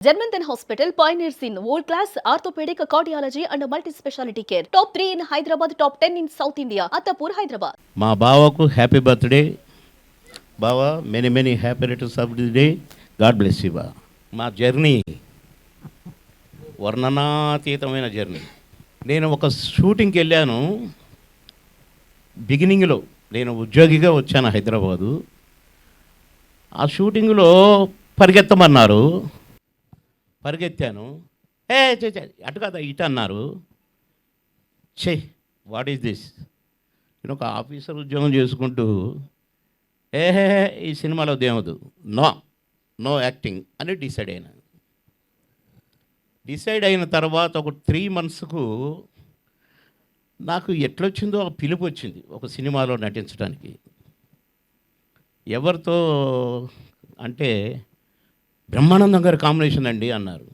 Janmanthan Hospital pioneers in world-class orthopedic, cardiology and multi-speciality care. Top 3 in Hyderabad, top 10 in South India. Attapur, Hyderabad. మా బావకు happy birthday బావా, many happy returns of the day. God bless you బా. మా journey వర్ణనాతీతమైన journey. నేను ఒక షూటింగ్కి వెళ్ళాను. బిగినింగ్లో నేను ఉద్యోగిగా వచ్చాను హైదరాబాదు. ఆ షూటింగ్లో పరిగెత్తమన్నారు, పరిగెత్తాను. అటు కదా ఇటు అన్నారు. What is this? నేను ఒక ఆఫీసర్ ఉద్యోగం చేసుకుంటూ ఈ సినిమాలో దేవదు, నో యాక్టింగ్ అని డిసైడ్ అయిన తర్వాత ఒక 3 monthsకు నాకు ఎట్లొచ్చిందో ఒక పిలుపు వచ్చింది ఒక సినిమాలో నటించడానికి. ఎవరితో అంటే బ్రహ్మానందం గారి కాంబినేషన్ అండి అన్నారు.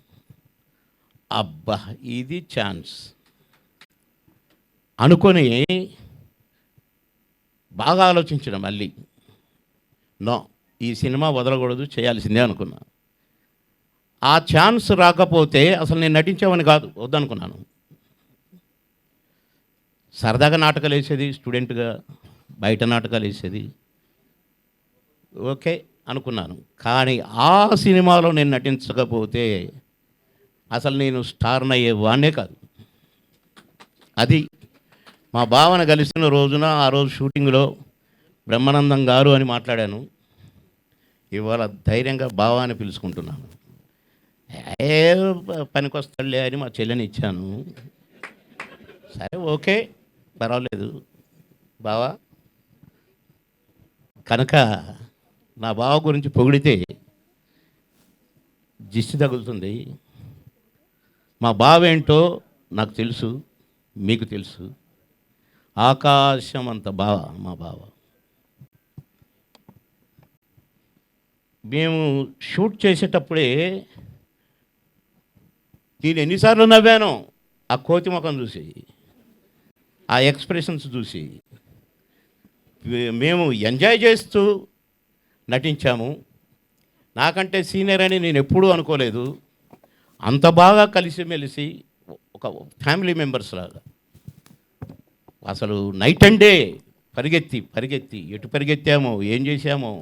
అబ్బా, ఇది ఛాన్స్ అనుకొని బాగా ఆలోచించడం. మళ్ళీ ఈ సినిమా వదలకూడదు, చేయాల్సిందే అనుకున్నా. ఆ ఛాన్స్ రాకపోతే అసలు నేను నటించామని కాదు, వద్దనుకున్నాను. సరదాగా నాటకాలు వేసేది, స్టూడెంట్గా బయట నాటకాలు వేసేది, ఓకే అనుకున్నాను. కానీ ఆ సినిమాలో నేను నటించకపోతే అసలు నేను స్టార్ని అయ్యేవాడినే కాదు. అది మా భావన కలిసిన రోజున, ఆ రోజు షూటింగ్లో బ్రహ్మానందం గారు అని మాట్లాడాను. ఇవాళ ధైర్యంగా భావాన్ని పిలుచుకుంటున్నాను. పనికొస్తాడులే అని మా చెల్లెని ఇచ్చాను. సరే, ఓకే, పర్వాలేదు బావా. కనుక నా బావ గురించి పొగిడితే దిష్టి తగులుతుంది. మా బావ ఏంటో నాకు తెలుసు, మీకు తెలుసు. ఆకాశం అంత బావ మా బావ. మేము షూట్ చేసేటప్పుడే నేను ఎన్నిసార్లు నవ్వాను ఆ కోతి ముఖం చూసి, ఆ ఎక్స్ప్రెషన్స్ చూసి. మేము ఎంజాయ్ చేస్తూ నటించాము. నాకంటే సీనియర్ అని నేను ఎప్పుడూ అనుకోలేదు. అంత బాగా కలిసిమెలిసి ఒక ఫ్యామిలీ మెంబర్స్ లాగా. అసలు నైట్ అండ్ డే పరిగెత్తి ఎటు పరిగెత్తామో, ఏం చేశామో,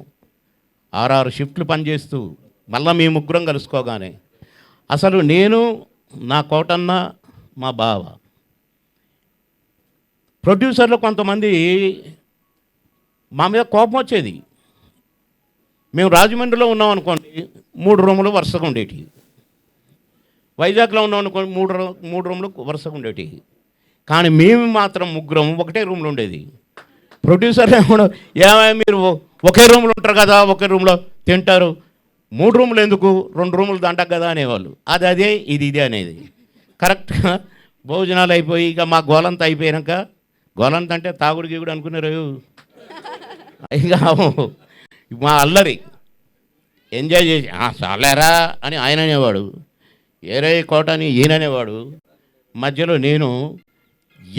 6 షిఫ్ట్లు పనిచేస్తూ మళ్ళీ మేము ముగ్గురం కలుసుకోగానే అసలు నేను, నా కోటన్న, మా బావ. ప్రొడ్యూసర్లు కొంతమంది మా మీద కోపం వచ్చేది. మేము రాజమండ్రిలో ఉన్నాం అనుకోండి, 3 రూములు వరుసగా ఉండేవి. వైజాగ్లో ఉన్నాం అనుకోండి, 3 రూములు వరుసగా ఉండేవి. కానీ మేము మాత్రం ముగ్గురం ఒకటే రూమ్లో ఉండేది. ప్రొడ్యూసర్లు ఏమైనా మీరు ఒకే రూమ్లో ఉంటారు కదా, ఒకే రూమ్లో తింటారు, 3 రూములు ఎందుకు, 2 రూములు దంటకు కదా అనేవాళ్ళు. అదే ఇది అనేది. కరెక్ట్గా భోజనాలు అయిపోయి ఇక మా గోలంతా అయిపోయాక, గోలంత అంటే తాగుడు గీగుడు అనుకున్నారు. ఇక మా అల్లరి ఎంజాయ్ చేసి చాలేరా అని ఆయన అనేవాడు, ఏరే కోట అని ఈయన అనేవాడు. మధ్యలో నేను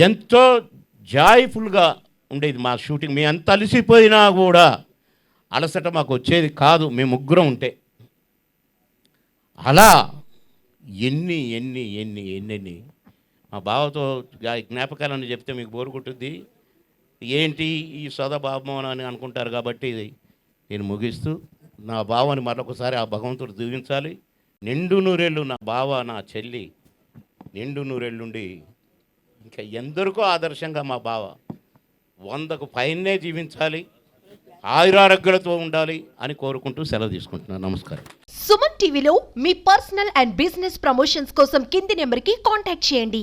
ఎంతో జాయ్ఫుల్గా ఉండేది మా షూటింగ్. మేము ఎంత అలసిపోయినా కూడా అలసట మాకు వచ్చేది కాదు, మేము ముగ్గురం ఉంటే. అలా ఎన్ని మా బావతో జ్ఞాపకాలని చెప్తే మీకు బోరు కొట్టుద్ది. ఏంటి ఈ సోదబాబమోహన్ అని అనుకుంటారు. కాబట్టి నేను ముగిస్తూ, నా బావని మరొకసారి ఆ భగవంతుడు దీవించాలి. నిండు నూరేళ్ళు నా బావ, నా చెల్లి నిండు నూరేళ్ళుండి ఇంకా ఎందరికో ఆదర్శంగా మా బావ 100కు పైనే జీవించాలి, ఆయురారోగ్యాలతో ఉండాలి అని కోరుకుంటూ సెలవు తీసుకుంటున్నాను. నమస్కారం. సుమన్ టీవీలో మీ పర్సనల్ అండ్ బిజినెస్ ప్రమోషన్స్ కోసం కింది నెంబర్కి కాంటాక్ట్ చేయండి.